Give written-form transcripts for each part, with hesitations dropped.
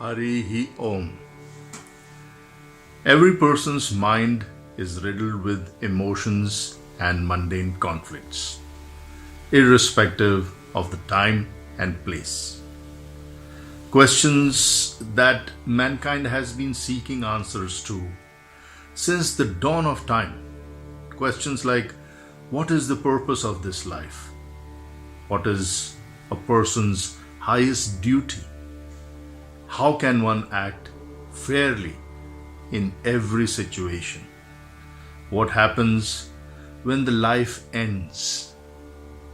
Harihi Om. Every person's mind is riddled with emotions and mundane conflicts, irrespective of the time and place. Questions that mankind has been seeking answers to since the dawn of time. Questions like, what is the purpose of this life? What is a person's highest duty? How can one act fairly in every situation? What happens when the life ends?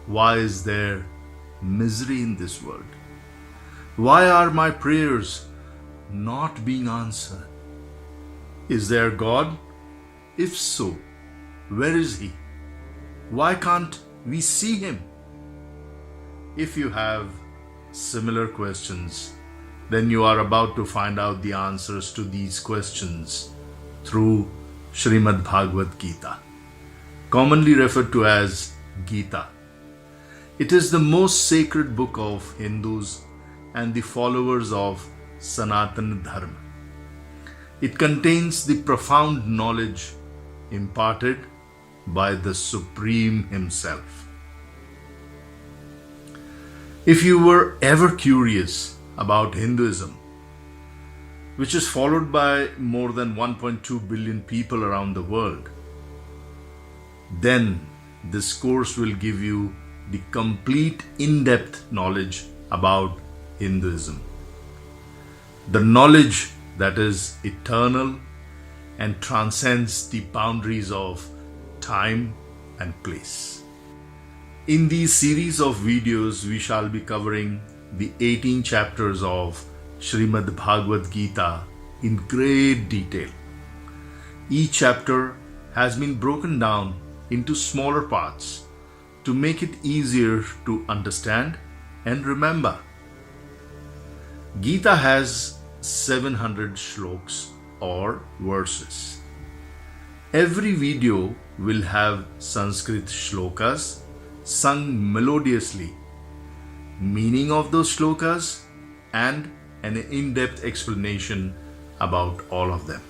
Why is there misery in this world? Why are my prayers not being answered? Is there God? If so, where is He? Why can't we see Him? If you have similar questions, then you are about to find out the answers to these questions through Shrimad Bhagavad Geeta, commonly referred to as Geeta. It is the most sacred book of Hindus and the followers of Sanatana Dharma. It contains the profound knowledge imparted by the Supreme Himself. If you were ever curious about Hinduism, which is followed by more than 1.2 billion people around the world, then this course will give you the complete in-depth knowledge about Hinduism. The knowledge that is eternal and transcends the boundaries of time and place. In these series of videos, we shall be covering the 18 chapters of Shrimad Bhagavad Geeta in great detail. Each chapter has been broken down into smaller parts to make it easier to understand and remember. Gita has 700 shloks or verses. Every video will have Sanskrit shlokas sung melodiously, meaning of those shlokas, and an in-depth explanation about all of them.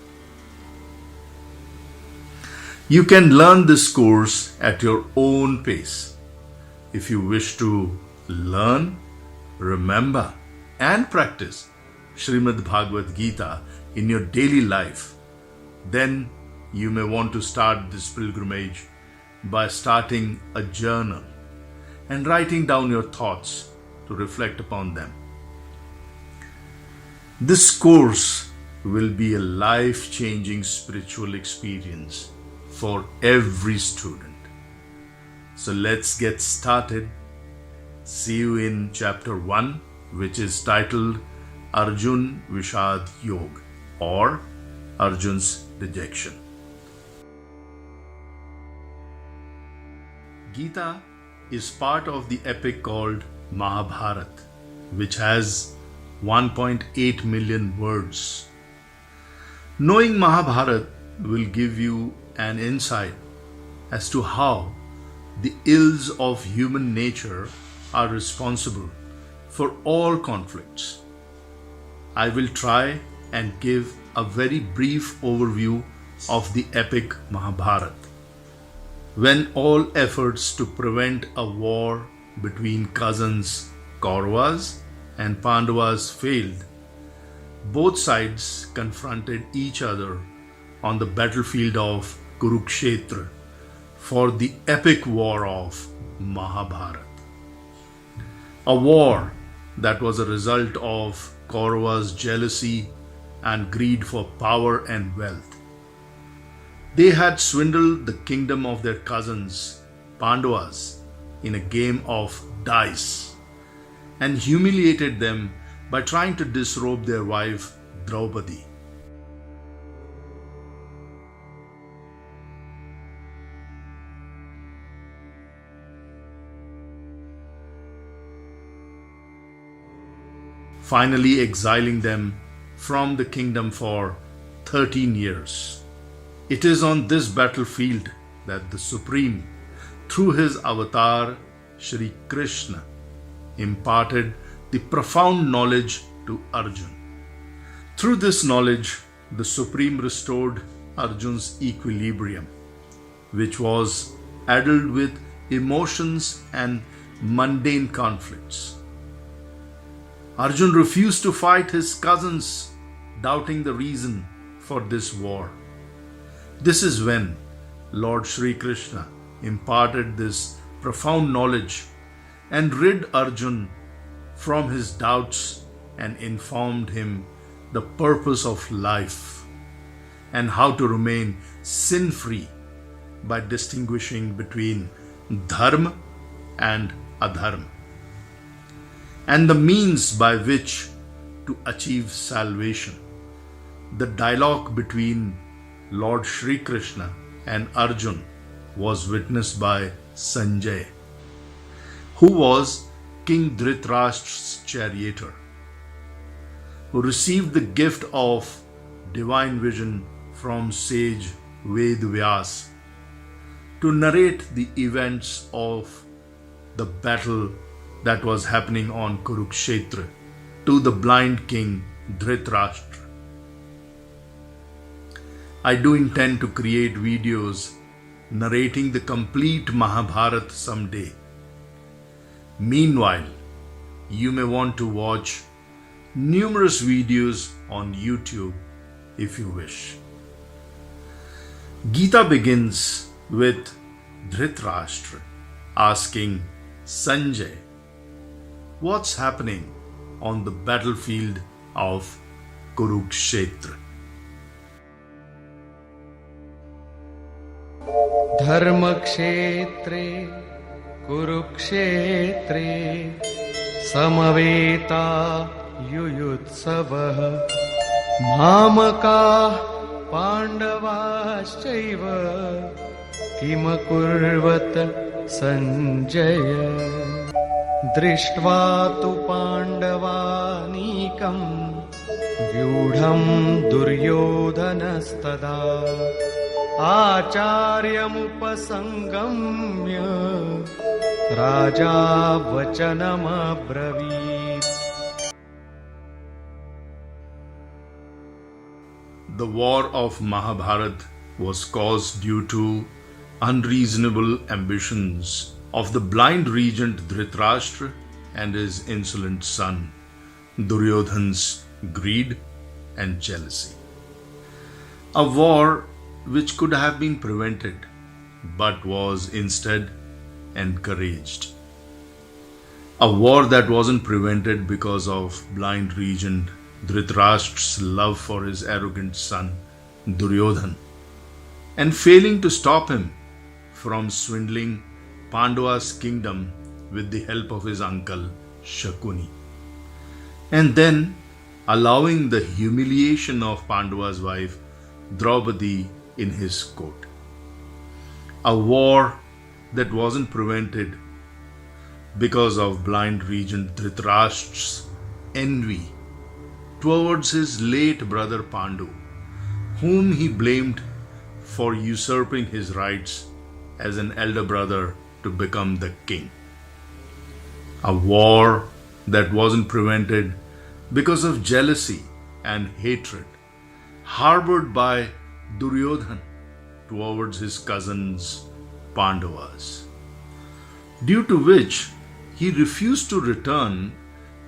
You can learn this course at your own pace. If you wish to learn, remember, and practice Shrimad Bhagavad Geeta in your daily life, then you may want to start this pilgrimage by starting a journal and writing down your thoughts to reflect upon them. This course will be a life-changing spiritual experience for every student. So let's get started. See you in chapter 1, which is titled Arjun Vishad Yog, or Arjun's dejection. Gita is part of the epic called Mahabharata, which has 1.8 million words. Knowing Mahabharata will give you an insight as to how the ills of human nature are responsible for all conflicts. I will try and give a very brief overview of the epic Mahabharata. When all efforts to prevent a war between cousins Kauravas and Pandavas failed, both sides confronted each other on the battlefield of Kurukshetra for the epic war of Mahabharata. A war that was a result of Kauravas' jealousy and greed for power and wealth. They had swindled the kingdom of their cousins, Pandavas, in a game of dice and humiliated them by trying to disrobe their wife, Draupadi. Finally exiling them from the kingdom for 13 years. It is on this battlefield that the Supreme, through his avatar Shri Krishna, imparted the profound knowledge to Arjun. Through this knowledge, the Supreme restored Arjun's equilibrium, which was addled with emotions and mundane conflicts. Arjun refused to fight his cousins, doubting the reason for this war. This is when Lord Shri Krishna imparted this profound knowledge and rid Arjun from his doubts and informed him the purpose of life and how to remain sin-free by distinguishing between dharma and adharma, and the means by which to achieve salvation. The dialogue between Lord Shri Krishna and Arjun was witnessed by Sanjay, who was King Dhritarashtra's charioteer, who received the gift of divine vision from sage Ved Vyas to narrate the events of the battle that was happening on Kurukshetra to the blind king Dhritarashtra. I do intend to create videos narrating the complete Mahabharata someday. Meanwhile, you may want to watch numerous videos on YouTube if you wish. Gita begins with Dhritarashtra asking Sanjay what's happening on the battlefield of Kurukshetra. धर्मक्षेत्रे कुरुक्षेत्रे समवेता युयुत्सवः मामकाः पाण्डवाश्चैव किमकुर्वत सञ्जय दृष्ट्वा तु पाण्डवानीकम् व्यूढम् दुर्योधनस्तदा आचार्यमुपसंगम्य राजा वचनमब्रवीत्. The war of Mahabharata was caused due to unreasonable ambitions of the blind regent Dhritarashtra and his insolent son Duryodhan's greed and jealousy. A war which could have been prevented but was instead encouraged. A war that wasn't prevented because of blind regent Dhritarashtra's love for his arrogant son Duryodhan and failing to stop him from swindling Pandava's kingdom with the help of his uncle Shakuni, and then allowing the humiliation of Pandava's wife Draupadi in his court. A war that wasn't prevented because of blind regent Dhritarashtra's envy towards his late brother Pandu, whom he blamed for usurping his rights as an elder brother to become the king. A war that wasn't prevented because of jealousy and hatred harbored by Duryodhan towards his cousins Pandavas, due to which he refused to return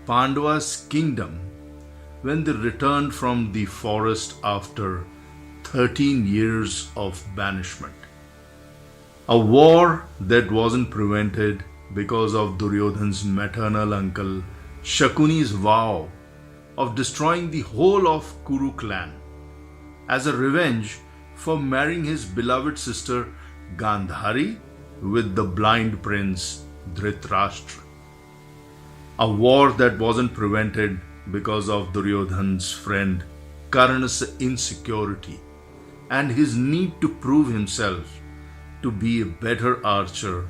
Pandava's kingdom when they returned from the forest after 13 years of banishment. A war that wasn't prevented because of Duryodhan's maternal uncle Shakuni's vow of destroying the whole of Kuru clan as a revenge for marrying his beloved sister Gandhari with the blind prince Dhritarashtra. A war that wasn't prevented because of Duryodhan's friend Karna's insecurity and his need to prove himself to be a better archer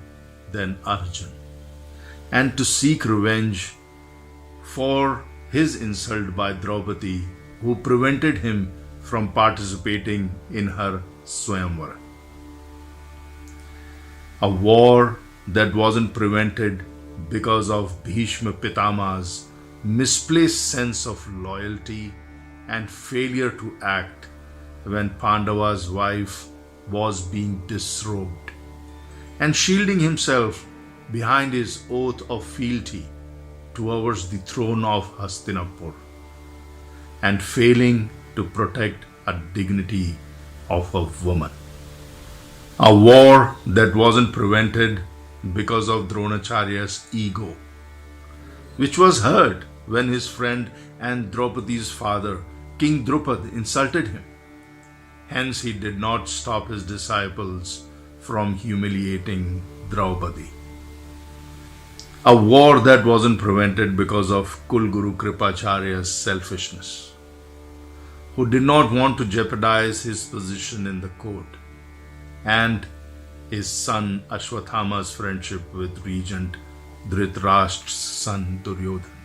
than Arjun, and to seek revenge for his insult by Draupadi, who prevented him from participating in her Swayamvara. A war that wasn't prevented because of Bhishma Pitama's misplaced sense of loyalty and failure to act when Pandava's wife was being disrobed, and shielding himself behind his oath of fealty towards the throne of Hastinapur, and failing to protect a dignity of a woman. A war that wasn't prevented because of Dronacharya's ego, which was hurt when his friend and Draupadi's father, King Drupad, insulted him. Hence, he did not stop his disciples from humiliating Draupadi. A war that wasn't prevented because of Kulguru Kripacharya's selfishness, who did not want to jeopardize his position in the court, and his son Ashwathama's friendship with Regent Dhritarashtra's son Duryodhana.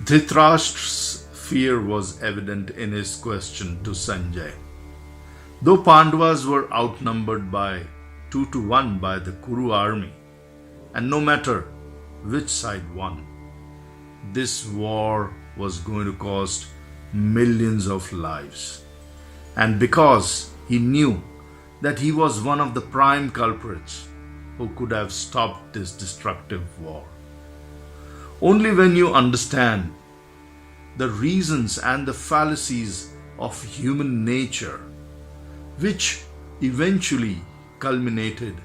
Dhritarashtra's fear was evident in his question to Sanjay. Though Pandavas were outnumbered by 2-1 by the Kuru army, and no matter which side won, this war was going to cost millions of lives. And because he knew that he was one of the prime culprits who could have stopped this destructive war. Only when you understand the reasons and the fallacies of human nature, which eventually culminated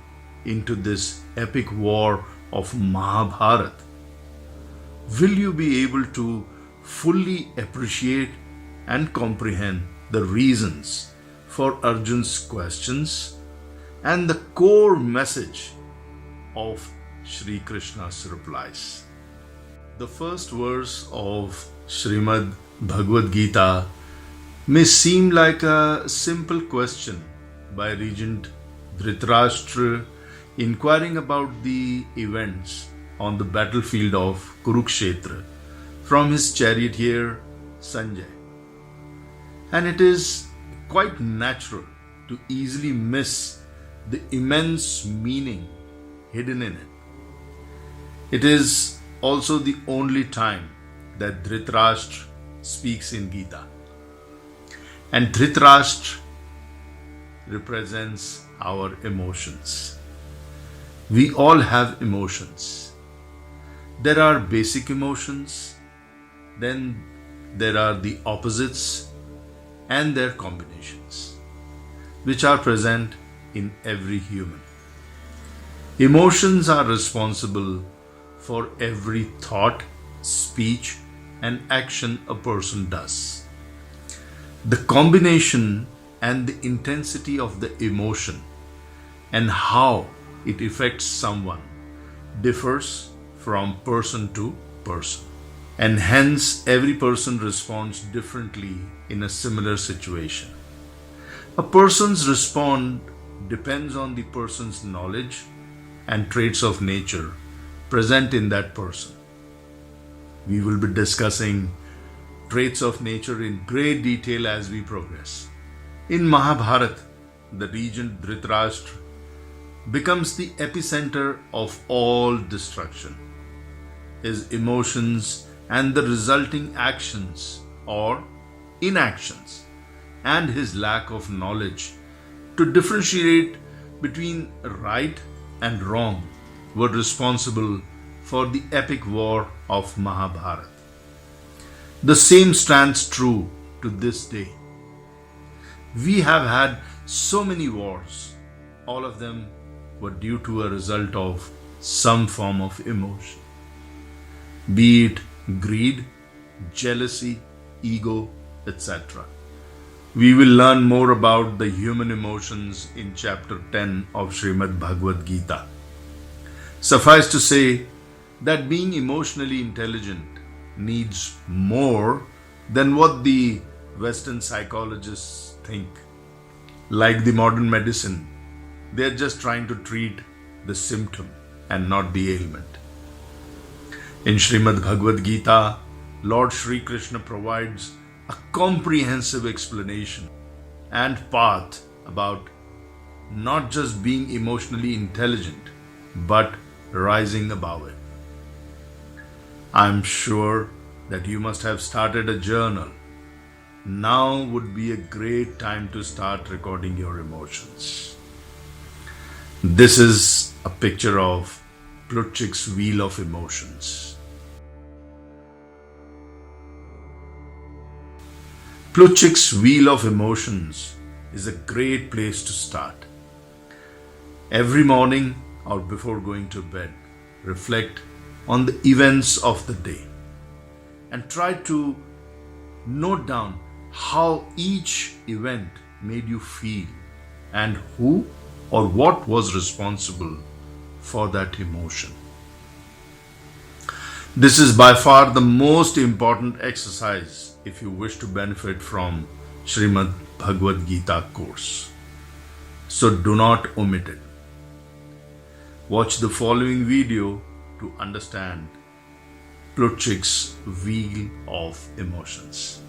into this epic war of Mahabharata, will you be able to fully appreciate and comprehend the reasons for Arjun's questions and the core message of Sri Krishna's replies. The first verse of Shrimad Bhagavad Gita may seem like a simple question by Regent Dhritarashtra inquiring about the events on the battlefield of Kurukshetra from his charioteer Sanjay. And it is quite natural to easily miss the immense meaning hidden in it. It is also the only time that Dhritarashtra speaks in Gita. And Dhritarashtra represents our emotions. We all have emotions. There are basic emotions, then there are the opposites and their combinations, which are present in every human. Emotions are responsible for every thought, speech, and action a person does. The combination and the intensity of the emotion and how it affects someone differs from person to person, and hence every person responds differently in a similar situation. A person's response depends on the person's knowledge and traits of nature present in that person. We will be discussing traits of nature in great detail as we progress. In Mahabharata, the regent Dhritarashtra becomes the epicenter of all destruction. His emotions and the resulting actions or inactions, and his lack of knowledge to differentiate between right and wrong were responsible for the epic war of Mahabharata. The same stands true to this day. We have had so many wars. All of them were due to a result of some form of emotion, be it greed, jealousy, ego, etc. We will learn more about the human emotions in chapter 10 of Shrimad Bhagavad Gita. Suffice to say that being emotionally intelligent needs more than what the Western psychologists think. Like the modern medicine, they are just trying to treat the symptom and not the ailment. In Shrimad Bhagavad Gita, Lord Sri Krishna provides a comprehensive explanation and path about not just being emotionally intelligent, but rising above it. I'm sure that you must have started a journal now would be a great time to start recording your emotions. This is a picture of Plutchik's wheel of emotions. Plutchik's wheel of emotions is a great place to start. Every morning or before going to bed, reflect on the events of the day and try to note down how each event made you feel and who or what was responsible for that emotion. This is by far the most important exercise if you wish to benefit from Shrimad Bhagavad Gita course. So do not omit it. Watch the following video to understand Plutchik's wheel of emotions.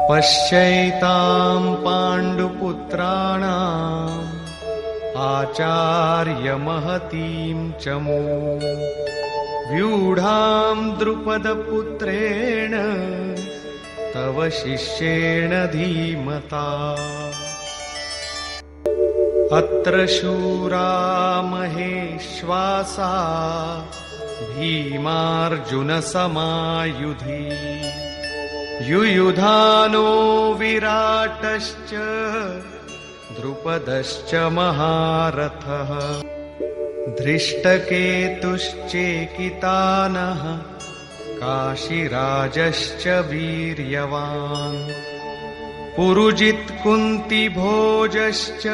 पश्यैतां पाण्डुपुत्राणाम् आचार्यमहतीं च व्यूढां द्रुपदपुत्रेण तव शिष्येण धीमता अत्र शूरा महेश्वासा भीमार्जुनसमायुधि युयुधानो विराटश्च द्रुपदश्च महारथः धृष्टकेतुश्चेकितानः काशीराजश्च वीर्यवान् पुरुजित्कुन्तिभोजश्च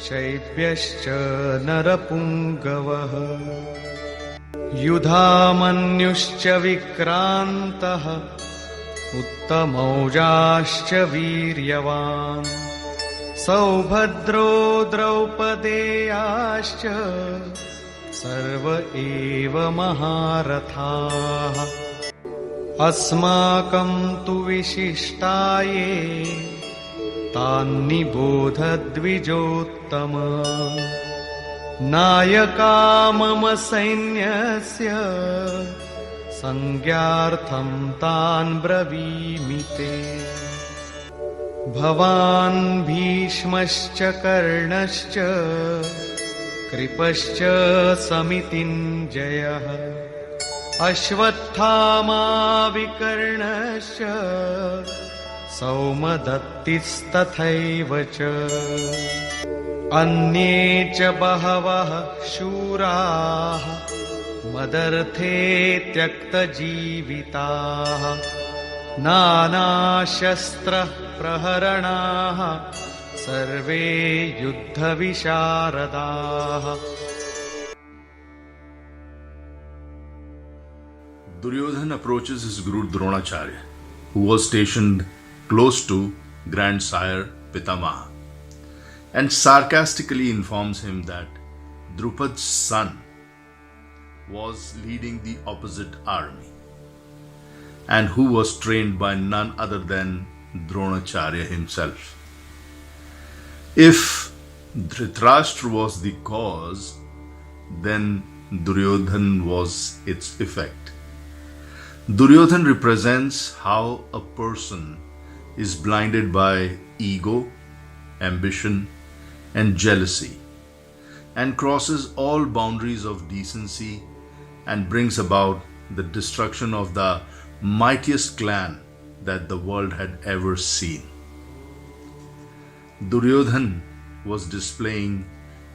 शैब्यश्च नरपुङ्गवः युधामन्युश्च विक्रान्तः उत्तमौजाश्च वीर्यवान् सौभद्रो द्रौपदेयाश्च सर्व एव महारथाः अस्माकं तु विशिष्टाये तान्निबोधद्विजोत्तम नायका मम सैन्यस्य संज्ञार्थं तान् ब्रवीमि ते भवान् भीष्मश्च कर्णश्च कृपश्च समितिञ्जयः अश्वत्थामा विकर्णश्च सौमदत्तिस्तथैव च अन्ये च बहवः शूराः मदर्थे त्यक्तजीविताः नानाशस्त्रप्रहरणाः सर्वे युद्धविशारदाः Duryodhana approaches his Guru Dronacharya, who was stationed close to grandsire Pitamaha, and sarcastically informs him that Drupad's son was leading the opposite army and who was trained by none other than Dronacharya himself. If Dhritarashtra was the cause, then Duryodhan was its effect. Duryodhan represents how a person is blinded by ego, ambition, and jealousy, and crosses all boundaries of decency and brings about the destruction of the mightiest clan that the world had ever seen. Duryodhan was displaying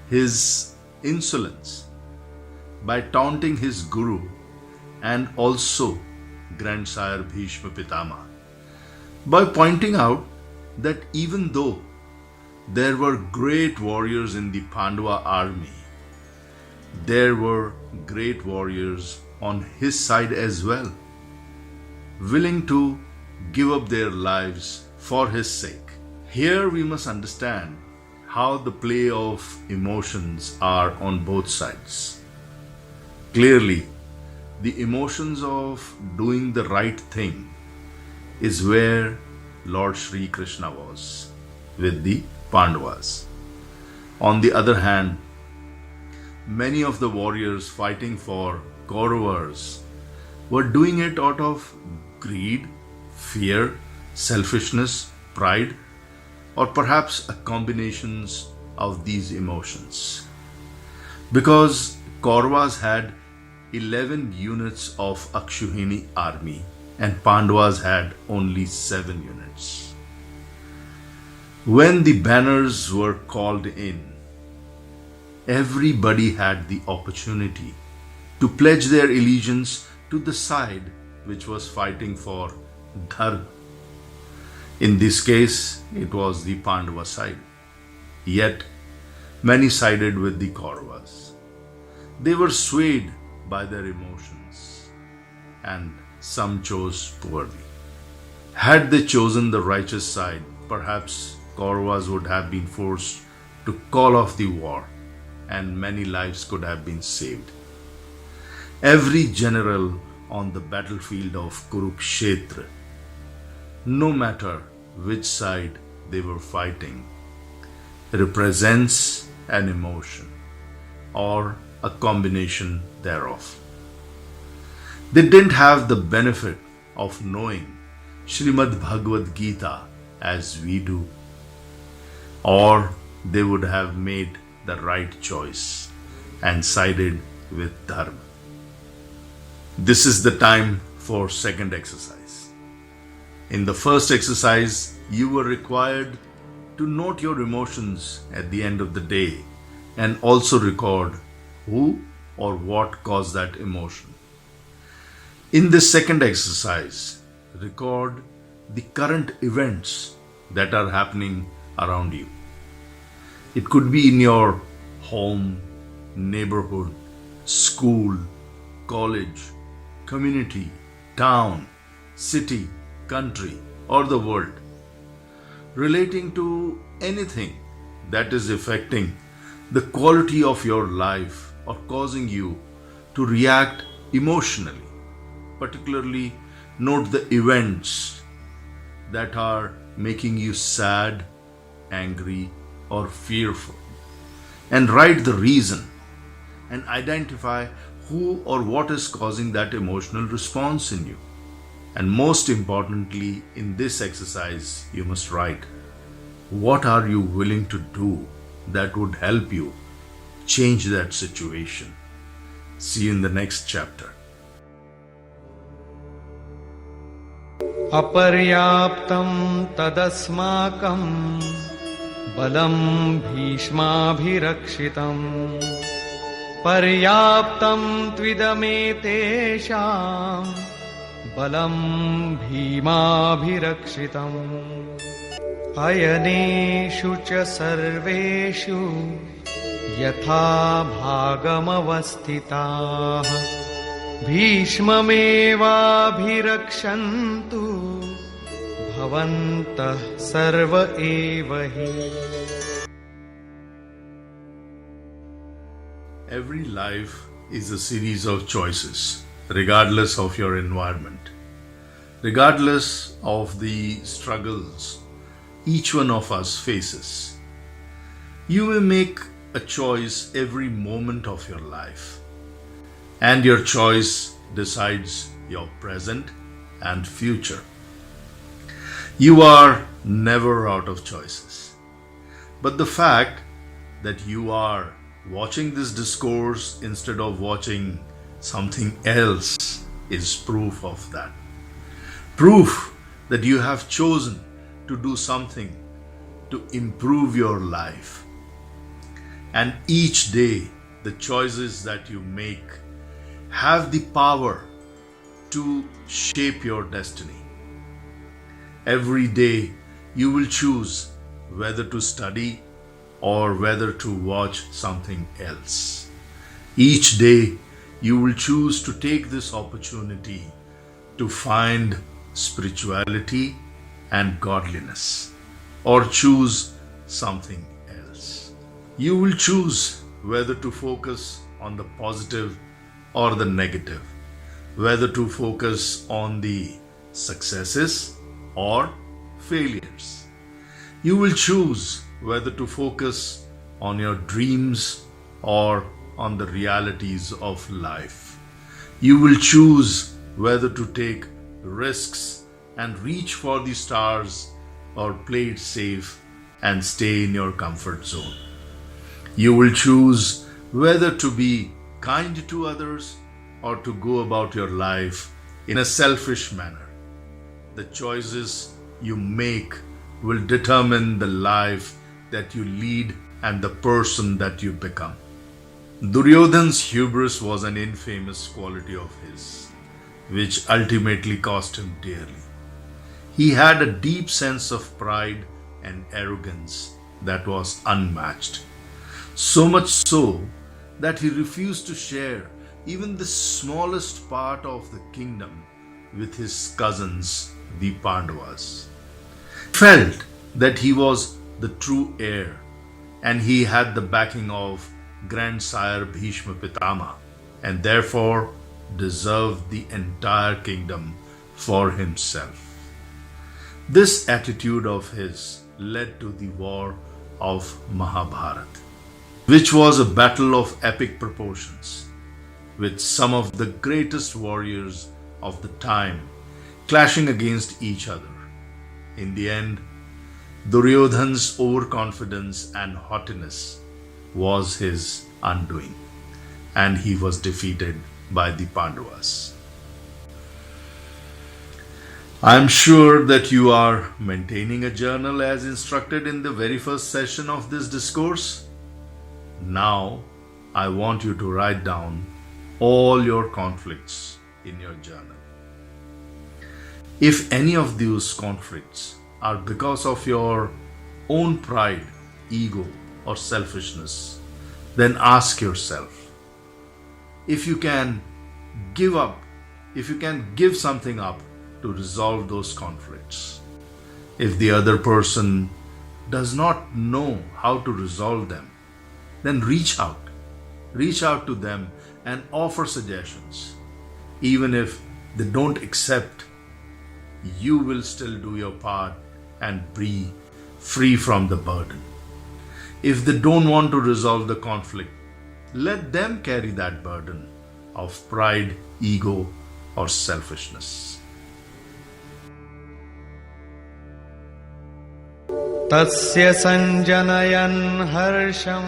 his insolence by taunting his guru and also grandsire Bhishma Pitama by pointing out that even though there were great warriors in the Pandava army, there were great warriors on his side as well, willing to give up their lives for his sake. Here we must understand how the play of emotions are on both sides. Clearly, the emotions of doing the right thing is where Lord Sri Krishna was with the Pandavas. On the other hand, many of the warriors fighting for Kauravas were doing it out of greed, fear, selfishness, pride, or perhaps a combinations of these emotions. Because Kauravas had 11 units of Akshuhini army and Pandavas had only 7 units. When the banners were called in, everybody had the opportunity to pledge their allegiance to the side which was fighting for Dharma. In this case, it was the Pandava side. Yet, many sided with the Kauravas. They were swayed by their emotions, and some chose poorly. Had they chosen the righteous side, perhaps Kauravas would have been forced to call off the war, and many lives could have been saved. Every general on the battlefield of Kurukshetra, no matter which side they were fighting, represents an emotion or a combination thereof. They didn't have the benefit of knowing Shrimad Bhagavad Geeta as we do, or they would have made the right choice and sided with Dharma. This is the time for second exercise. In the first exercise, you were required to note your emotions at the end of the day and also record who or what caused that emotion. In this second exercise, record the current events that are happening around you. It could be in your home, neighborhood, school, college, community, town, city, country, or the world, relating to anything that is affecting the quality of your life or causing you to react emotionally. Particularly, note the events that are making you sad, angry, or fearful, and write the reason and identify who or what is causing that emotional response in you. And most importantly, in this exercise, you must write, what are you willing to do that would help you change that situation? See you in the next chapter. अपर्याप्तं तदस्माकं बलं भीष्माभिरक्षितं पर्याप्तं त्विदमेतेषां बलं भीमाभिरक्षितम् अयनेषु च सर्वेषु यथा भागमवस्थिताः भीष्ममेवाभिरक्षन्तु भवन्तः सर्व एव हि. Every life is a series of choices, regardless of your environment, regardless of the struggles each one of us faces. You may make a choice every moment of your life, and your choice decides your present and future. You are never out of choices. But the fact that you are watching this discourse instead of watching something else is proof of that. Proof that you have chosen to do something to improve your life. And each day, the choices that you make have the power to shape your destiny. Every day, you will choose whether to study or whether to watch something else. Each day, you will choose to take this opportunity to find spirituality and godliness, or choose something else. You will choose whether to focus on the positive or the negative, whether to focus on the successes or failures. You will choose whether to focus on your dreams or on the realities of life. You will choose whether to take risks and reach for the stars or play it safe and stay in your comfort zone. You will choose whether to be kind to others or to go about your life in a selfish manner. The choices you make will determine the life that you lead and the person that you become. Duryodhan's hubris was an infamous quality of his, which ultimately cost him dearly. He had a deep sense of pride and arrogance that was unmatched. So much so that he refused to share even the smallest part of the kingdom with his cousins, the Pandavas. He felt that he was the true heir and he had the backing of grandsire Bhishma Pitama and therefore deserved the entire kingdom for himself. This attitude of his led to the war of Mahabharata, which was a battle of epic proportions, with some of the greatest warriors of the time clashing against each other. In the end, Duryodhan's overconfidence and haughtiness was his undoing, and he was defeated by the Pandavas. I am sure that you are maintaining a journal as instructed in the very first session of this discourse. Now, I want you to write down all your conflicts in your journal. If any of those conflicts are because of your own pride, ego, or selfishness, then ask yourself if you can give something up to resolve those conflicts. If the other person does not know how to resolve them, then reach out to them and offer suggestions. Even if they don't accept, you will still do your part and be free from the burden. If they don't want to resolve the conflict, let them carry that burden of pride, ego, or selfishness. तस्य सञ्जनयन् हर्षं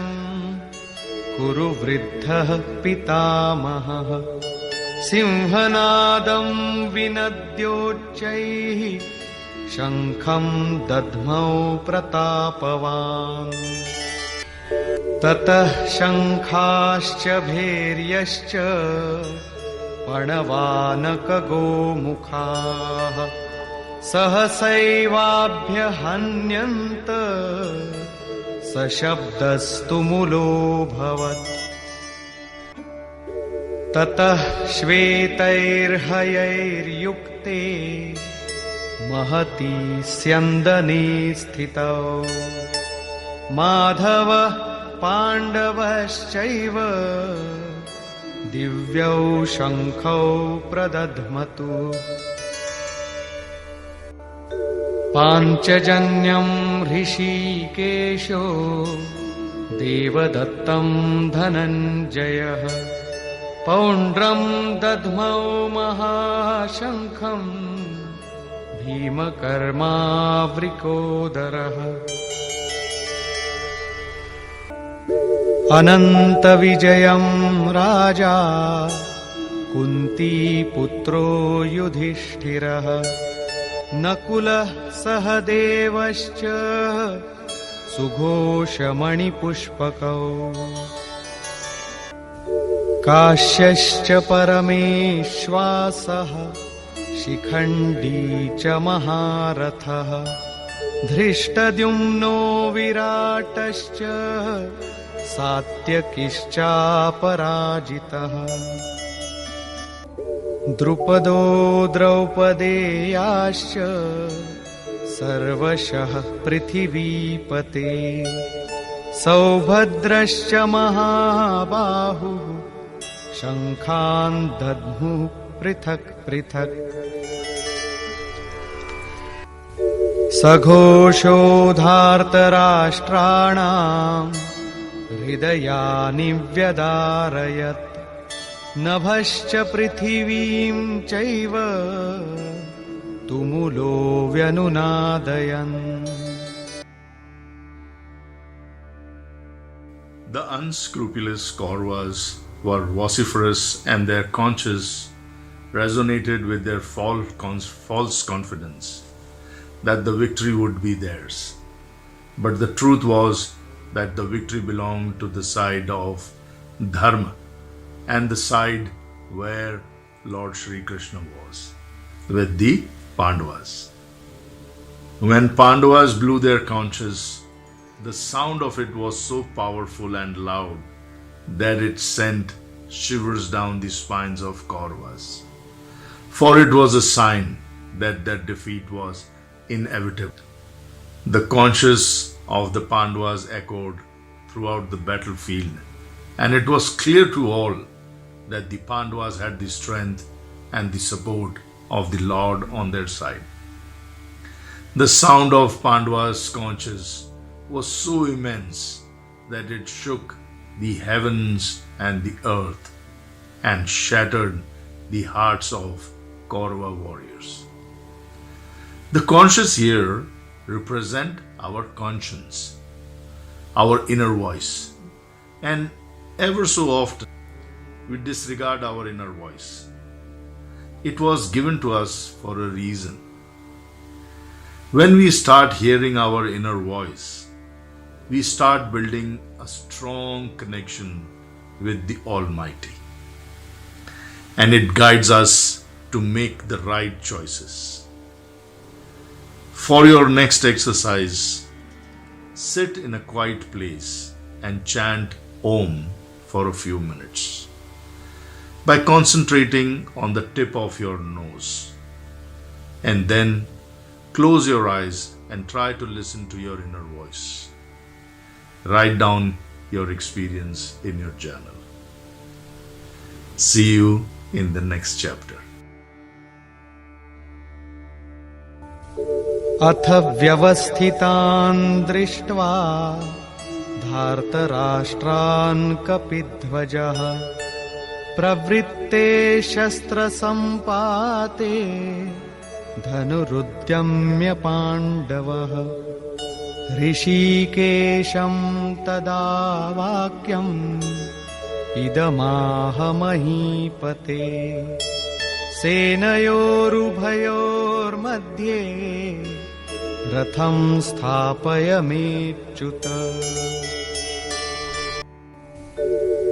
कुरु वृद्धः पितामहः सिंहनादं विनद्योच्चैः शङ्खं दद्मौ प्रतापवान् ततः शङ्खाश्च भैर्यश्च पणवानकगोमुखाः सहसैवाभ्यहन्यन्त सशब्दस्तु मुलोऽभवत् ततः श्वेतैर्हयैर्युक्ते महती स्यन्दने स्थितौ माधवः पाण्डवश्चैव दिव्यौ शङ्खौ प्रदध्मतु पाञ्चजन्यं ऋषिकेशो देवदत्तं धनञ्जयः पौण्ड्रं दध्मौ महाशङ्खं भीमकर्मावृकोदरः अनन्तविजयं राजा कुन्तीपुत्रो युधिष्ठिरः नकुलः सहदेवश्च सुघोषमणिपुष्पकौ काश्यश्च परमेश्वासः शिखण्डी च महारथः धृष्टद्युम्नो विराटश्च सात्यकिश्चापराजितः द्रुपदो द्रौपदेयाश्च सर्वशः पृथिवीपते सौभद्रश्च महाबाहुः शङ्खान् दध्मुः पृथक् पृथक् सघोषोधार्तराष्ट्राणाम् हृदयानि व्यदारयत् नभश्च पृथिवीं चैव तुमुलो व्यनुनादयन् The unscrupulous Kauravas were vociferous and their conches resonated with their false confidence that the victory would be theirs. But the truth was that the victory belonged to the side of Dharma and the side where Lord Shri Krishna was, with the Pandavas. When Pandavas blew their conches, the sound of it was so powerful and loud that it sent shivers down the spines of Kauravas. For it was a sign that their defeat was inevitable. The conches of the Pandavas echoed throughout the battlefield, and it was clear to all that the Pandavas had the strength and the support of the Lord on their side. The sound of Pandavas' conches was so immense that it shook the heavens and the earth and shattered the hearts of Kaurava warriors. The conches here represent our conscience, our inner voice, and ever so often we disregard our inner voice. It was given to us for a reason. When we start hearing our inner voice, we start building a strong connection with the Almighty, and it guides us to make the right choices. For your next exercise, sit in a quiet place and chant Om for a few minutes by concentrating on the tip of your nose, and then close your eyes and try to listen to your inner voice. Write down your experience in your journal. See you in the next chapter. अथ व्यवस्थितान् दृष्ट्वा धार्तराष्ट्रान् कपिध्वजः प्रवृत्ते शस्त्रसम्पाते धनुरुद्यम्य पाण्डवः ऋषिकेशं तदा वाक्यम् इदमाह महीपते सेनयोरुभयोर्मध्ये रथं स्थापयमेच्युत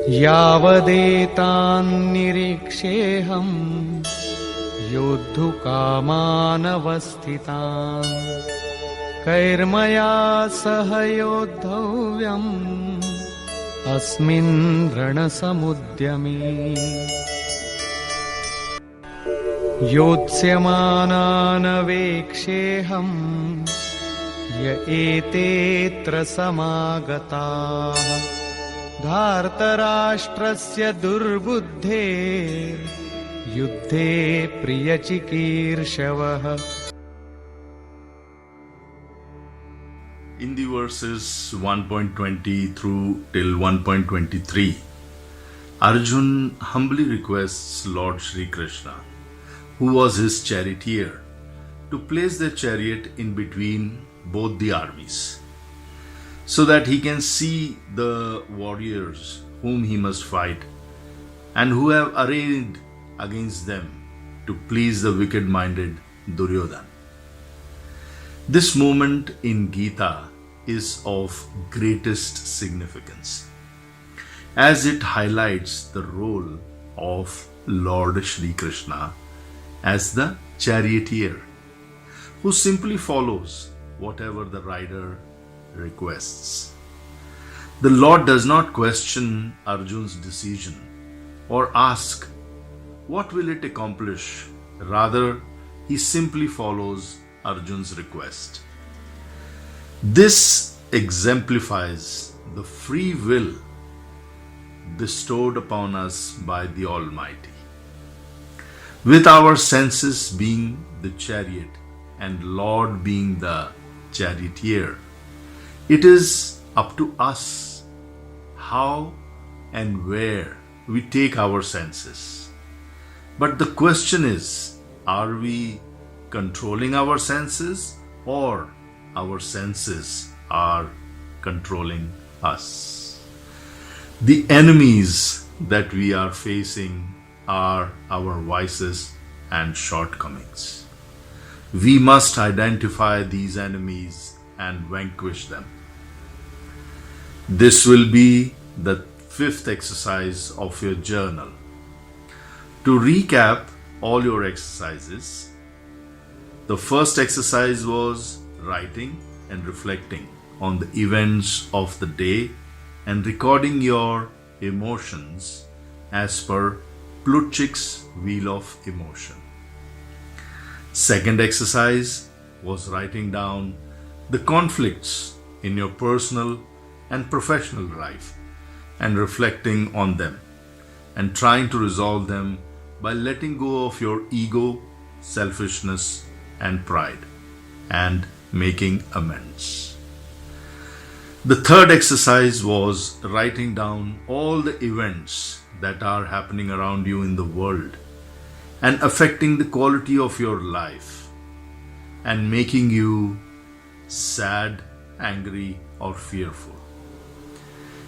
यावदेतान्निरीक्षेऽहं योद्धुकामानवस्थितान् कैर्मया सह योद्धव्यम् अस्मिन् रणसमुद्यमे योत्स्यमानानवेक्षेऽहं य एतेऽत्र समागताः धार्तराष्ट्रस्य दुर्बुद्धेर् युद्धे प्रियचिकीर्षवः. In the verses 1.20 through till 1.23, Arjun humbly requests Lord Shri Krishna, who was his charioteer, to place their chariot in between both the armies, so that he can see the warriors whom he must fight and who have arrayed against them to please the wicked-minded Duryodhana. This moment in Geeta is of greatest significance, as it highlights the role of Lord Shri Krishna as the charioteer, who simply follows whatever the rider requests. The Lord does not question Arjun's decision or ask, what will it accomplish? Rather, he simply follows Arjun's request. This exemplifies the free will bestowed upon us by the Almighty. With our senses being the chariot and Lord being the charioteer, it is up to us how and where we take our senses. But the question is, are we controlling our senses, or our senses are controlling us? The enemies that we are facing are our vices and shortcomings. We must identify these enemies and vanquish them. This will be the 5th exercise of your journal. To recap all your exercises, the first exercise was writing and reflecting on the events of the day and recording your emotions as per Plutchik's Wheel of Emotion. Second exercise was writing down the conflicts in your personal and professional life and reflecting on them and trying to resolve them by letting go of your ego, selfishness, and pride and making amends. The third exercise was writing down all the events that are happening around you in the world and affecting the quality of your life and making you sad, angry, or fearful,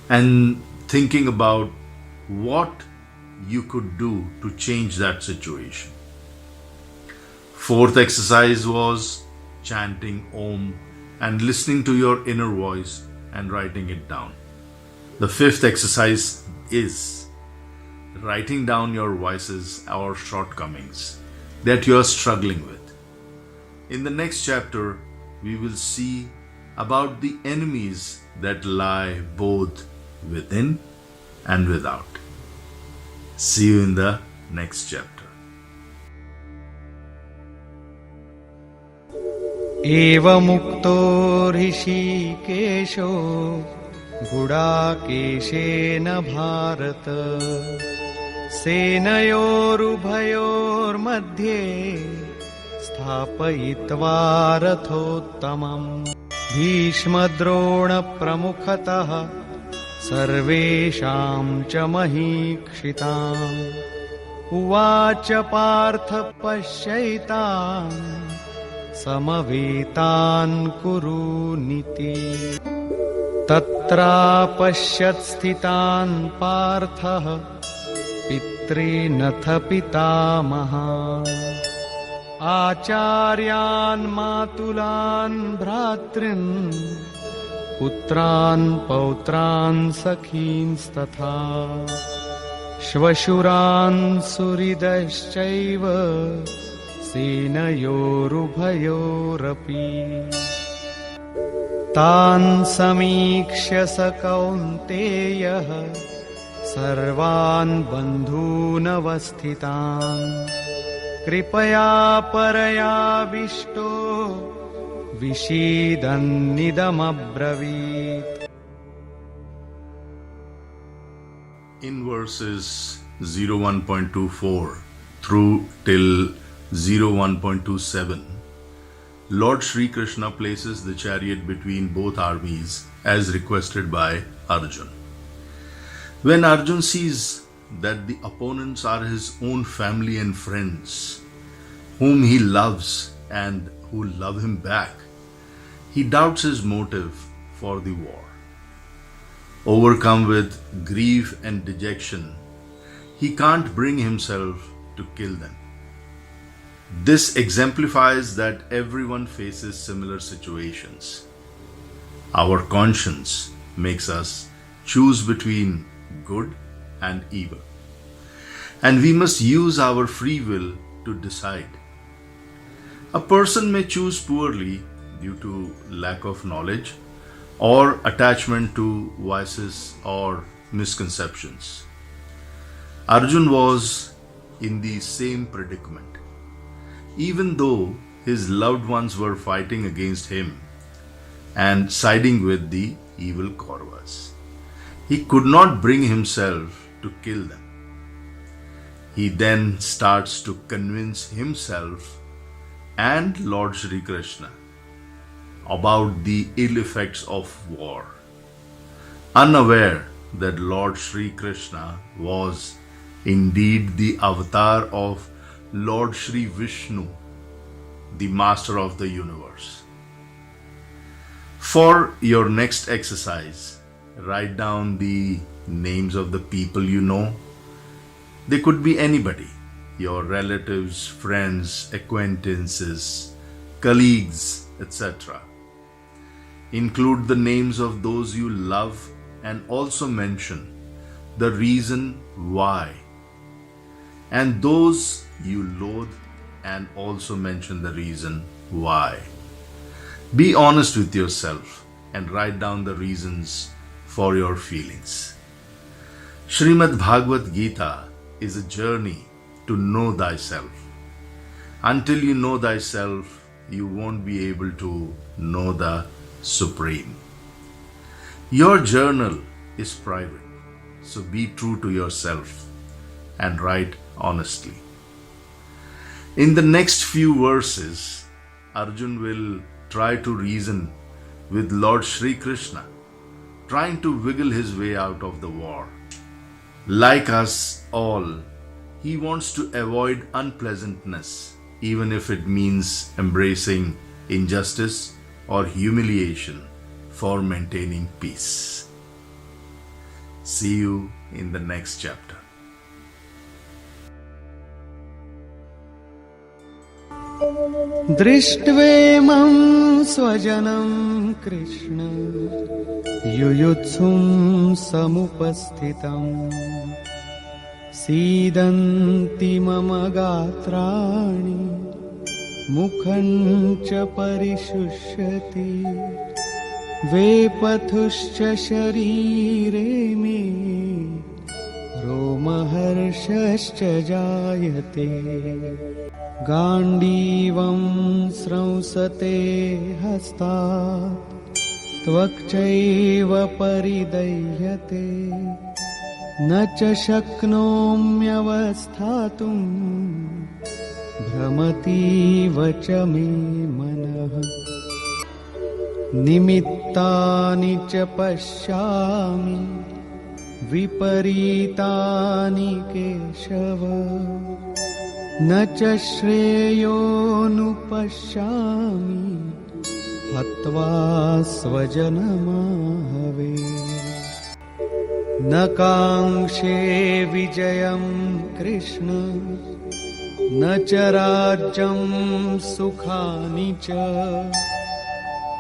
and thinking about what you could do to change that situation. Fourth exercise was chanting Om and listening to your inner voice and writing it down. The fifth exercise is writing down your vices or shortcomings that you are struggling with. In the next chapter, we will see about the enemies that lie both within and without. See you in the next chapter. एवमुक्तो ऋषिकेशो गुडाकेशेन Bharat सेनयोरुभयोर्मध्ये स्थापयित्वा रथोत्तमम् भीष्मद्रोणप्रमुखतः सर्वेषां च महीक्षिताम् उवाच पार्थ पश्यैतान् समवेतान् कुरूनिति तत्रापश्यत् स्थितान् पार्थः पितॄनथ पितामहान् आचार्यान् मातुलान् भ्रातॄन् पुत्रान् पौत्रान् सखींस्तथा श्वशुरान् सुहृदश्चैव सेनयोरुभयोरपि तान् समीक्ष्य स कौन्तेयः सर्वान् बन्धूनवस्थितान् कृपया परयाविष्टो विषीदन्निदमब्रवीत् in verses 01.24 through till 01.27, Lord Sri Krishna places the chariot between both armies as requested by Arjun. When Arjun sees that the opponents are his own family and friends, whom he loves and who love him back, he doubts his motive for the war. Overcome with grief and dejection, he can't bring himself to kill them. This exemplifies that everyone faces similar situations. Our conscience makes us choose between good and evil, and we must use our free will to decide. A person may choose poorly due to lack of knowledge or attachment to vices or misconceptions. Arjun was in the same predicament. Even though his loved ones were fighting against him and siding with the evil Kauravas, he could not bring himself to kill them. He then starts to convince himself and Lord Sri Krishna about the ill effects of war, unaware that Lord Sri Krishna was indeed the avatar of Lord Sri Vishnu, the master of the universe. For your next exercise, write down the names of the people you know. They could be anybody, your relatives, friends, acquaintances, colleagues, etc. Include the names of those you love and also mention the reason why, and those you loathe and also mention the reason why. Be honest with yourself and write down the reasons for your feelings. Shrimad Bhagavad Gita is a journey to know thyself. Until you know thyself, you won't be able to know the Supreme. Your journal is private, so be true to yourself and write honestly. In the next few verses, Arjun will try to reason with Lord Sri Krishna, trying to wiggle his way out of the war. Like us all, he wants to avoid unpleasantness, even if it means embracing injustice or humiliation for maintaining peace. See you in the next chapter. दृष्ट्वेमं स्वजनं कृष्ण युयुत्सुं समुपस्थितम् सीदन्ति मम गात्राणि मुखं च परिशुष्यति वेपथुश्च शरीरे मे रोमहर्षश्च जायते गाण्डीवं स्रंसते हस्तात् त्वक्चैव परिदह्यते न च शक्नोम्यवस्थातुं भ्रमतीव च मे मनः निमित्तानि च पश्यामि विपरीतानि केशव न च श्रेयोनुपश्यामि हत्वा स्वजनमाहवे न काङ्क्षे विजयं कृष्ण न च राज्यं सुखानि च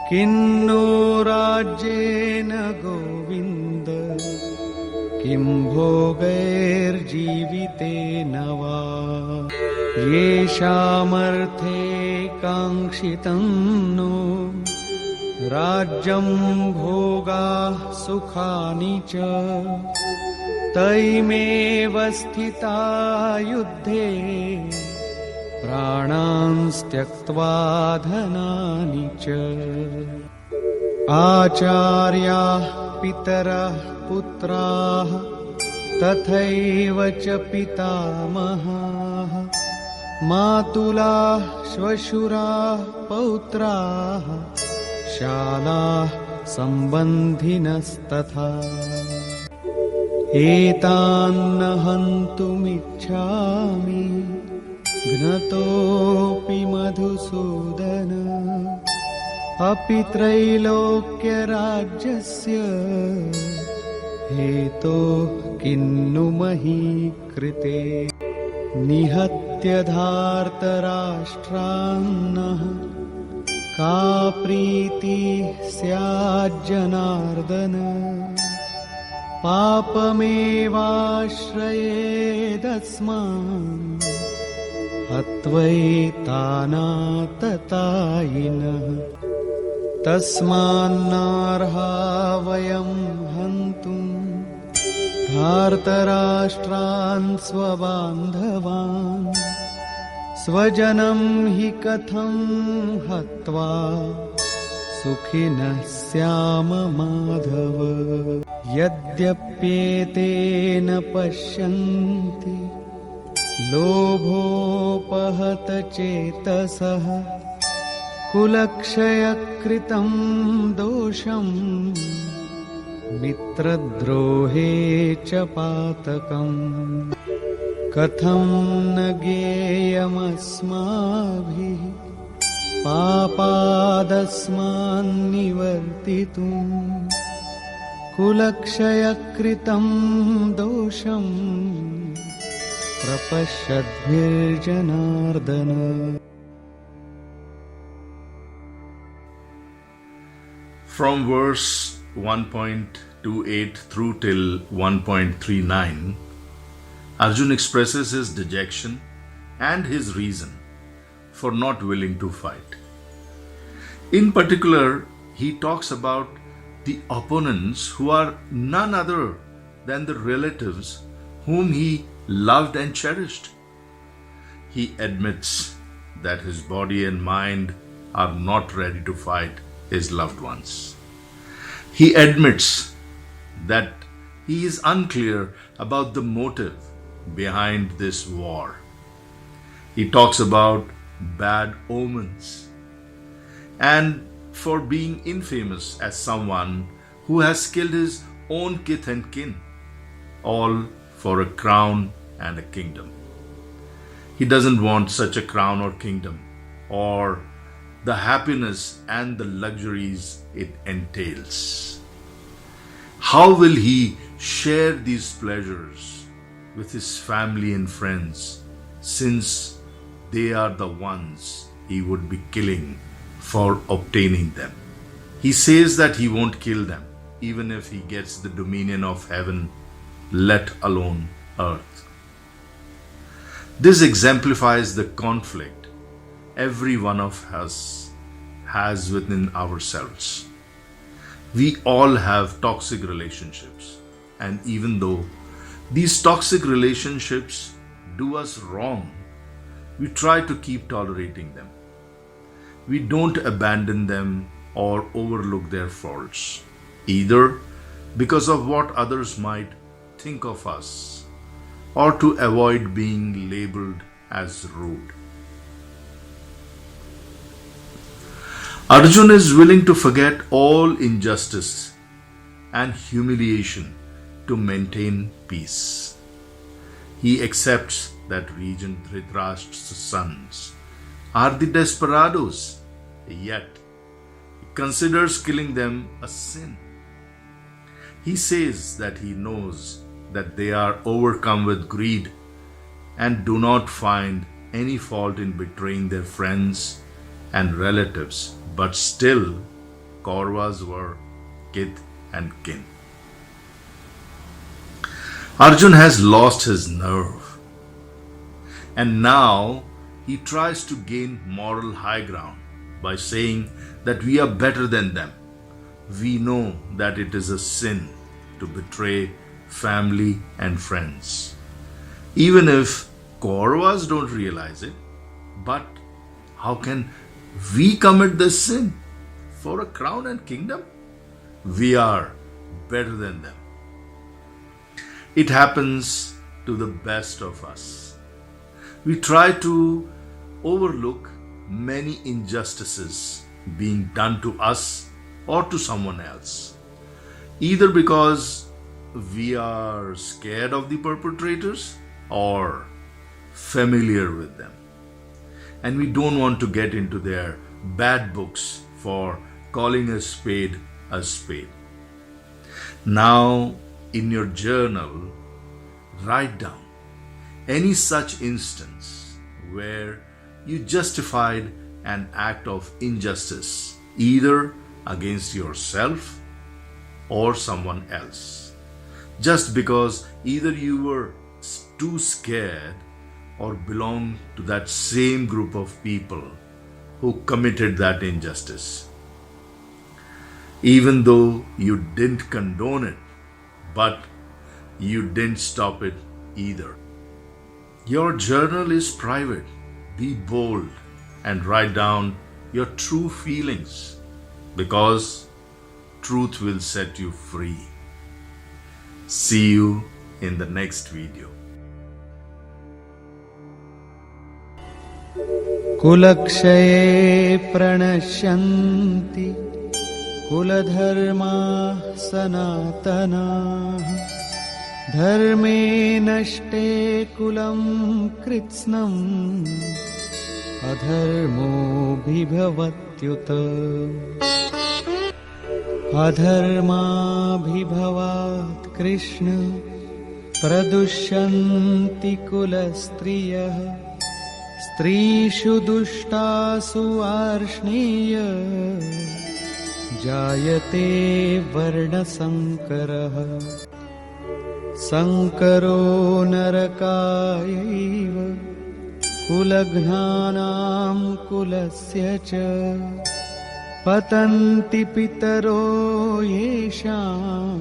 किन्नो राज्येन गोविन्द किं भोगैर्जीवितेन वा येषामर्थे काङ्क्षितं नो राज्यं भोगाः सुखानि च तैमेव स्थिता युद्धे प्राणांस् त्यक्त्वा धनानि च आचार्याः पितरः पुत्राः तथैव च पितामहाः मातुलाः श्वशुराः पौत्राः शालाः सम्बन्धिनस्तथा एतान्न हन्तुमिच्छामि घ्नतोऽपि मधुसूदन अपि त्रैलोक्यराज्यस्य हेतोः किन्नु मही कृते निहत्य धार्तराष्ट्रान्नः का प्रीतिः स्याज्जनार्दन पापमेवाश्रयेदस्मान् हत्वैतानाततायिनः तस्मान्नार्हा वयं हन्तुम् धार्तराष्ट्रान् स्वबान्धवान् स्वजनं हि कथं हत्वा सुखिनः स्याम माधव यद्यप्येतेन पश्यन्ति लोभोपहत चेतसः कुलक्षयकृतं दोषम् मित्रद्रोहे च पातकम् कथं न ज्ञेयमस्माभिः पापादस्मान्निवर्तितुम् कुलक्षयकृतं दोषम् प्रपश्यद्भिर्जनार्दन. From verse 1.28 through till 1.39, Arjun expresses his dejection and his reason for not willing to fight. In particular, he talks about the opponents who are none other than the relatives whom he loved and cherished. He admits that his body and mind are not ready to fight his loved ones. He admits that he is unclear about the motive behind this war. He talks about bad omens and for being infamous as someone who has killed his own kith and kin, all for a crown and a kingdom. He doesn't want such a crown or kingdom or the happiness and the luxuries it entails. How will he share these pleasures with his family and friends, since they are the ones he would be killing for obtaining them? He says that he won't kill them, even if he gets the dominion of heaven, let alone earth. This exemplifies the conflict every one of us has within ourselves. We all have toxic relationships, and even though these toxic relationships do us wrong, we try to keep tolerating them. We don't abandon them or overlook their faults, either because of what others might think of us or to avoid being labeled as rude. Arjun is willing to forget all injustice and humiliation to maintain peace. He accepts that Regent Dhritarashtra's sons are the desperados, yet he considers killing them a sin. He says that he knows that they are overcome with greed and do not find any fault in betraying their friends and relatives, but still Kauravas were kith and kin. Arjun has lost his nerve, and now he tries to gain moral high ground by saying that we are better than them. We know that it is a sin to betray family and friends, even if Kauravas don't realize it. But how can we commit this sin for a crown and kingdom? We are better than them. It happens to the best of us. We try to overlook many injustices being done to us or to someone else, either because we are scared of the perpetrators or familiar with them, and we don't want to get into their bad books for calling a spade a spade. Now, in your journal, write down any such instance where you justified an act of injustice either against yourself or someone else, just because either you were too scared or belong to that same group of people who committed that injustice. Even though you didn't condone it, but you didn't stop it either. Your journal is private. Be bold and write down your true feelings, because truth will set you free. See you in the next video. कुलक्षये प्रणश्यन्ति कुलधर्माः सनातनाः धर्मे नष्टे कुलं कृत्स्नम् अधर्मोऽभिभवत्युत अधर्माभिभवात् कृष्ण प्रदुष्यन्ति कुलस्त्रियः स्त्रीषु दुष्टासु वार्ष्णेय जायते वर्णसंकरः संकरो नरकायैव कुलघ्नानां कुलस्य च पतन्ति पितरो येषां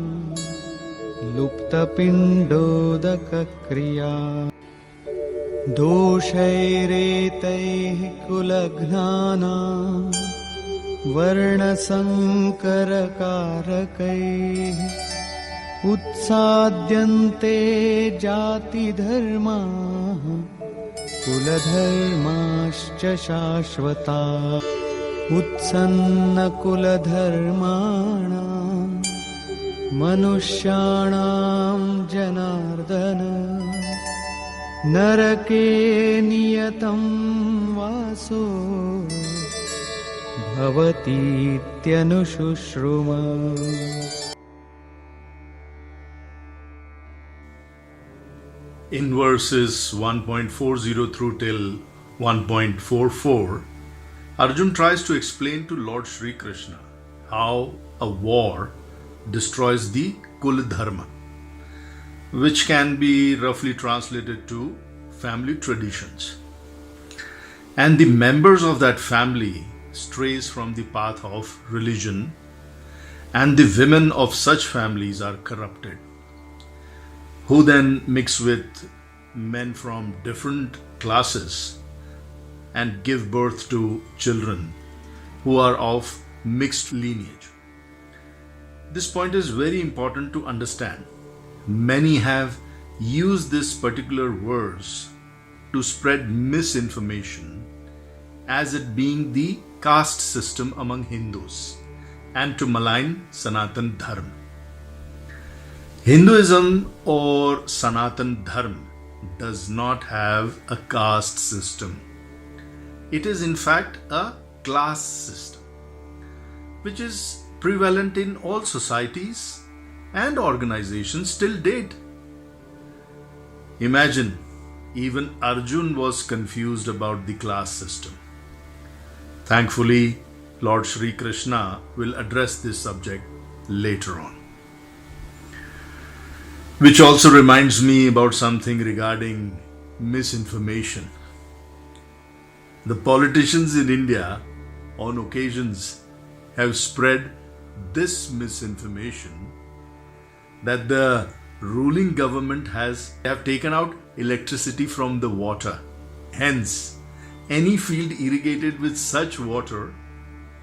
लुप्तपिण्डोदकक्रिया दोषैरेतैः कुलघ्नानां वर्णसंकरकारकैः उत्साद्यन्ते जातिधर्माः कुलधर्माश्च शाश्वता उत्सन्नकुलधर्माणां मनुष्याणां जनार्दन नरके नियतं वासो भवतीत्यनुशुश्रुम. In verses 1.40 through till 1.44, Arjun tries to explain to Lord Shri Krishna how a war destroys the Kul Dharma, which can be roughly translated to family traditions. And the members of that family strays from the path of religion, and the women of such families are corrupted, who then mix with men from different classes and give birth to children who are of mixed lineage. This point is very important to understand. Many have used this particular verse to spread misinformation as it being the caste system among Hindus and to malign Sanatan Dharma. Hinduism or Sanatan Dharma does not have a caste system. It is in fact a class system, which is prevalent in all societies and organizations till date. Imagine, even Arjun was confused about the class system. Thankfully, Lord Shri Krishna will address this subject later on. Which also reminds me about something regarding misinformation. The politicians in India, on occasions, have spread this misinformation that the ruling government have taken out electricity from the water. Hence, any field irrigated with such water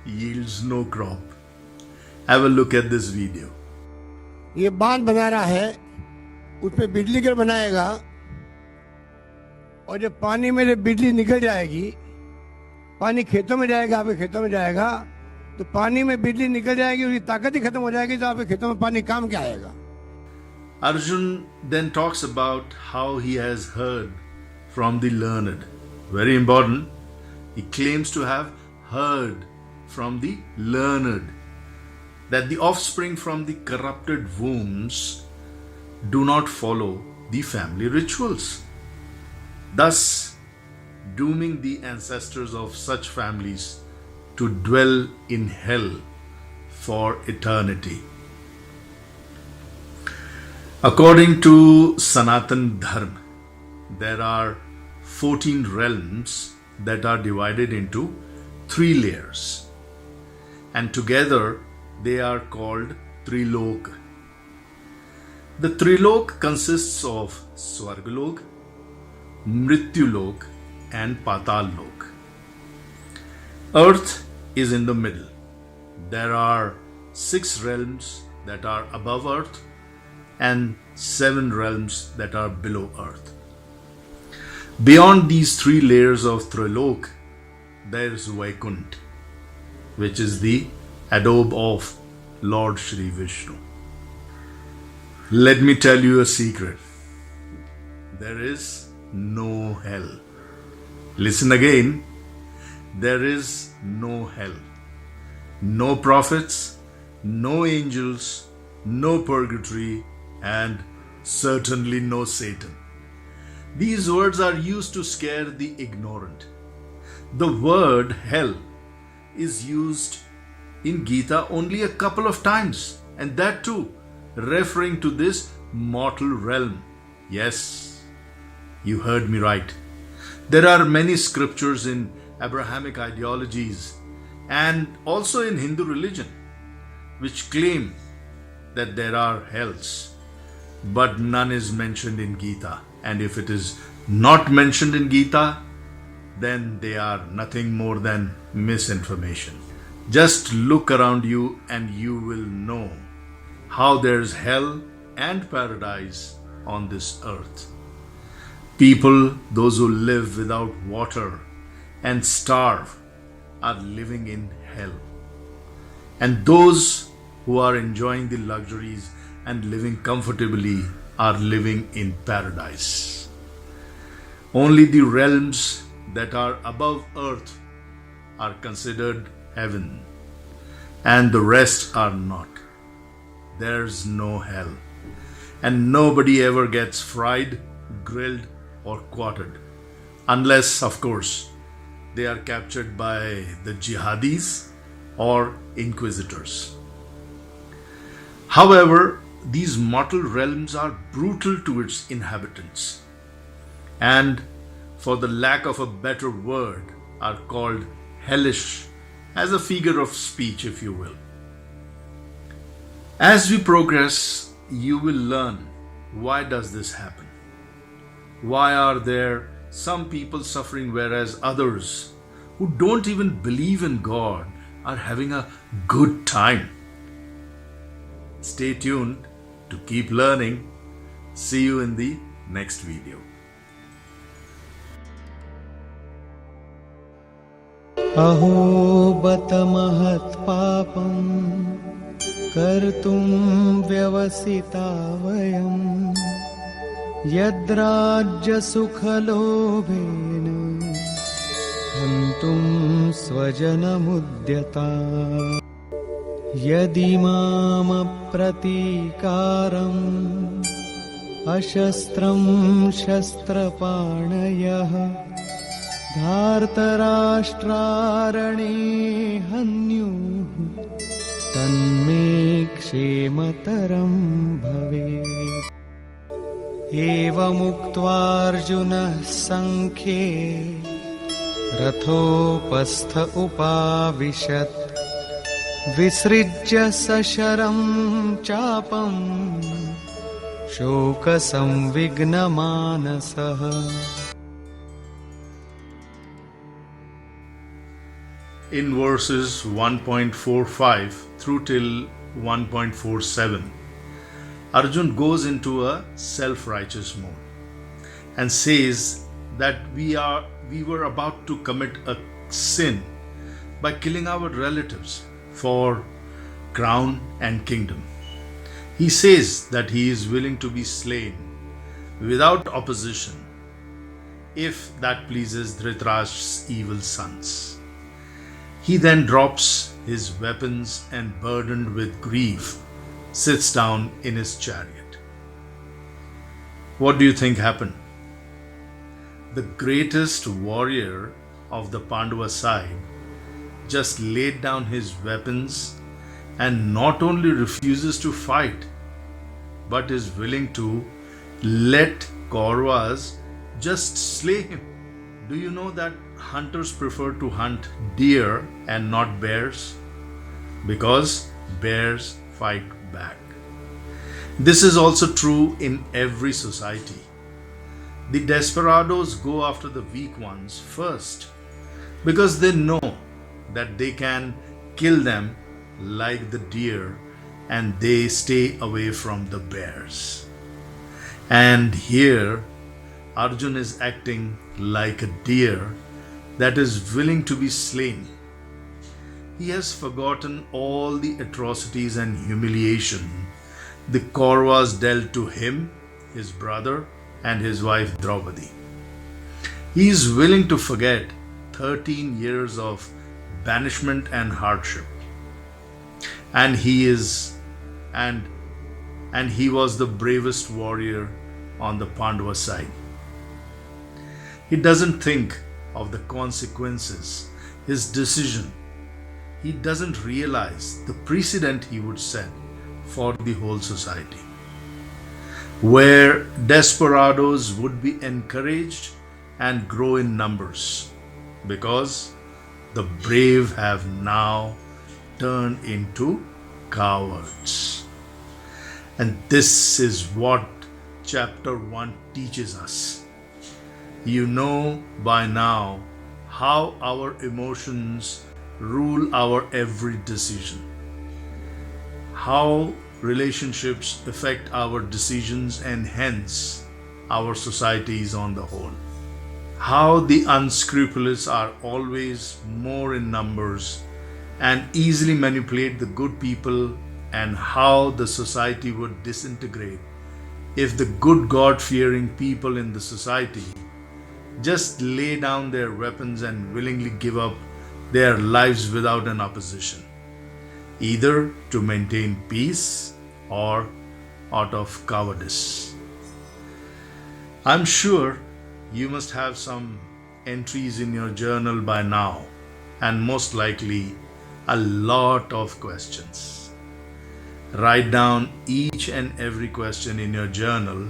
yields no crop. Have a look at this video. ये बांध बना रहा है उस पर बिजली घर बनाएगा, और जब पानी में से बिजली निकल जाएगी, पानी खेतों में जाएगा, आपके खेतों में जाएगा, तो पानी में बिजली निकल जाएगी, उसकी ताकत ही खत्म हो जाएगी, तो आपके खेतों में पानी काम क्या आएगा? Arjun then talks about how he has heard from the learned. Very important. He claims to have heard from the learned that the offspring from the corrupted wombs do not follow the family rituals, thus dooming the ancestors of such families to dwell in hell for eternity. According to Sanatan Dharma, there are 14 realms that are divided into 3 layers, and together they are called Trilok. The Trilok consists of Swargalok, Mrityulok, and Patallok. Earth is in the middle. There are 6 realms that are above earth and 7 realms that are below earth. Beyond these 3 layers of Trilok, there is Vaikunt, which is the abode of Lord Shri Vishnu. Let me tell you a secret. There is no hell. Listen again. There is no hell. No prophets, no angels, no purgatory, and certainly no Satan. These words are used to scare the ignorant. The word hell is used in Geeta only a couple of times, and that too referring to this mortal realm. Yes, you heard me right. There are many scriptures in Abrahamic ideologies and also in Hindu religion which claim that there are hells, but none is mentioned in Geeta. And if it is not mentioned in Geeta, then they are nothing more than misinformation. Just look around you and you will know how there's hell and paradise on this earth. People, those who live without water and starve, are living in hell. And those who are enjoying the luxuries and living comfortably are living in paradise. Only the realms that are above earth are considered heaven, and the rest are not. There's no hell, and nobody ever gets fried, grilled, or quartered, unless, of course, they are captured by the jihadis or inquisitors. However, these mortal realms are brutal to its inhabitants, and for the lack of a better word, are called hellish, as a figure of speech, if you will. As we progress, you will learn why does this happen. Why are there some people suffering whereas others who don't even believe in God are having a good time? Stay tuned to keep learning. See you in the next video. अहो बत महत्पापम् कर्तुं व्यवसिता वयम् यद्राज्यसुखलोभेन हन्तुं स्वजनमुद्यता यदिमामप्रतीकारम् अशस्त्रं शस्त्रपाणयः धार्तराष्ट्रारणे हन्युः तन्मे क्षेमतरं भवेत्। एवमुक्त्वार्जुनः सङ्ख्ये रथोपस्थ उपाविशत् विसृज्य सशरं चापं शोकसंविघ्नमानसः। In verses 1.45 through till 1.47, Arjun goes into a self-righteous mode and says that we were about to commit a sin by killing our relatives for crown and kingdom. He says that he is willing to be slain without opposition if that pleases Dhritarashtra's evil sons. He then drops his weapons and, burdened with grief, sits down in his chariot. What do you think happened? The greatest warrior of the Pandava side just laid down his weapons and not only refuses to fight, but is willing to let Kauravas just slay him. Do you know that hunters prefer to hunt deer and not bears? Because bears fight back. This is also true in every society. The desperados go after the weak ones first because they know that they can kill them like the deer, and they stay away from the bears. And here Arjun is acting like a deer that is willing to be slain. He has forgotten all the atrocities and humiliation the Kauravas dealt to him, his brother, and his wife Draupadi. He is willing to forget 13 years of banishment and hardship. And he was the bravest warrior on the Pandava side. He doesn't think of the consequences, his decision. He doesn't realize the precedent he would set for the whole society, where desperados would be encouraged and grow in numbers, because the brave have now turned into cowards. And this is what chapter 1 teaches us. You know by now how our emotions rule our every decision, how relationships affect our decisions and hence our societies on the whole, how the unscrupulous are always more in numbers and easily manipulate the good people, and how the society would disintegrate if the good God-fearing people in the society just lay down their weapons and willingly give up their lives without an opposition, either to maintain peace or out of cowardice. I'm sure you must have some entries in your journal by now, and most likely a lot of questions. Write down each and every question in your journal,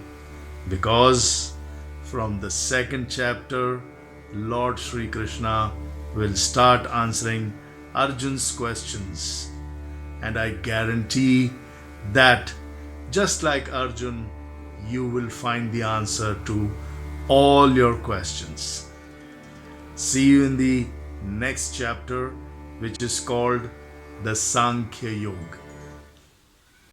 because from the second chapter, Lord Sri Krishna will start answering Arjun's questions. And I guarantee that, just like Arjun, you will find the answer to all your questions. See you in the next chapter, which is called the Sankhya Yoga.